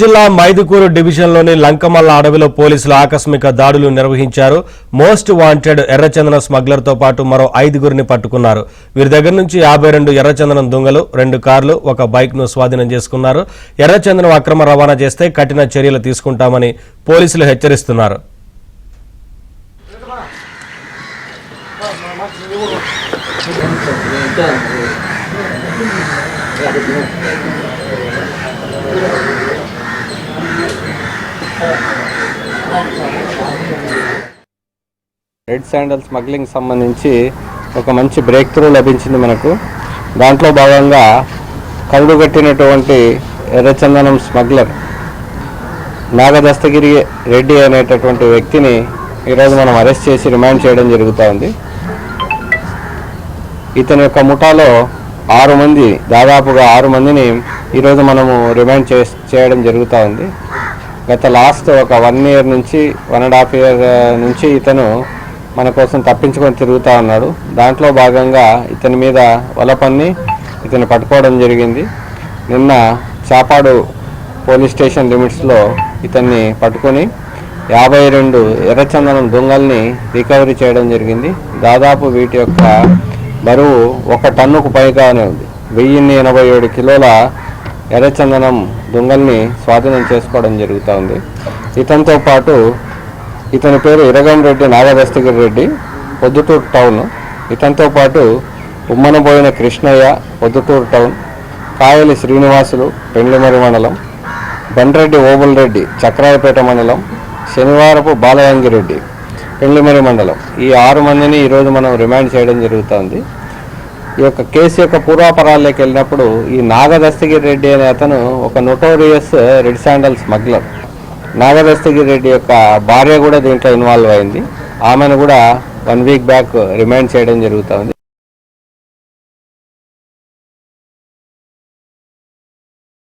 జిల్లా మైదుకూరు డివిజన్లోని లంకమల్ల అడవిలో పోలీసులు ఆకస్మిక దాడులు నిర్వహించారు. మోస్ట్ వాంటెడ్ ఎర్రచందనం స్మగ్లర్తో పాటు మరో 5గురిని పట్టుకున్నారు. వీరి దగ్గర నుంచి 52 ఎర్రచందనం దొంగలు, 2 కార్లు, ఒక బైక్ను స్వాధీనం చేసుకున్నారు. ఎర్రచందనం అక్రమ రవాణా చేస్తే కఠిన చర్యలు తీసుకుంటామని పోలీసులు హెచ్చరిస్తున్నారు. రెడ్ శాండల్ స్మగ్లింగ్ సంబంధించి ఒక మంచి బ్రేక్ త్రూ లభించింది మనకు. దాంట్లో భాగంగా కరుడుగట్టినటువంటి ఎర్రచందనం స్మగ్లర్ నాగదస్తగిరి రెడ్డి అనేటటువంటి వ్యక్తిని ఈరోజు మనం అరెస్ట్ చేసి రిమాండ్ చేయడం జరుగుతూ ఉంది. ఇతని యొక్క ముఠాలో 6 మంది, దాదాపుగా 6 మందిని ఈరోజు మనము రిమాండ్ చేయడం జరుగుతూ ఉంది. గత లాస్ట్ ఒక 1 year నుంచి 1.5 year నుంచి ఇతను మన కోసం తప్పించుకొని తిరుగుతూ ఉన్నాడు. దాంట్లో భాగంగా ఇతని మీద వలపన్ని ఇతను పట్టుకోవడం జరిగింది. నిన్న చాపాడు పోలీస్ స్టేషన్ లిమిట్స్లో ఇతన్ని పట్టుకొని 52 ఎర్రచందనం దొంగల్ని రికవరీ చేయడం జరిగింది. దాదాపు వీటి యొక్క బరువు 1 టన్నుకు పైగానే ఉంది. 1087 కిలోల ఎర్రచందనం దొంగల్ని స్వాధీనం చేసుకోవడం జరుగుతూ ఉంది. ఇతనితో పాటు ఇతని పేరు ఇరగంరెడ్డి నాగదస్తగిరి రెడ్డి, పొద్దుటూరు టౌన్. ఇతనితో పాటు ఉమ్మనబోయిన కృష్ణయ్య, పొద్దుటూరు టౌన్, కాయలి శ్రీనివాసులు, పెండ్లిమరి మండలం, బండ్రెడ్డి ఓబుల్ రెడ్డి, చక్రాయపేట మండలం, శనివారపు బాలయంగిరెడ్డి, పెండ్లిమరి మండలం. ఈ 6 మందిని ఈరోజు మనం రిమాండ్ చేయడం జరుగుతుంది. ఈ యొక్క కేసు యొక్క పూర్వాపరాల్లోకి వెళ్ళినప్పుడు ఈ నాగదస్తగిరి రెడ్డి అనే అతను ఒక notorious red sandal smuggler. Nagadastagiri Reddy యొక్క భార్య కూడా దీంట్లో ఇన్వాల్వ్ అయింది. ఆమెను కూడా 1 week బ్యాక్ రిమాండ్ చేయడం జరుగుతుంది.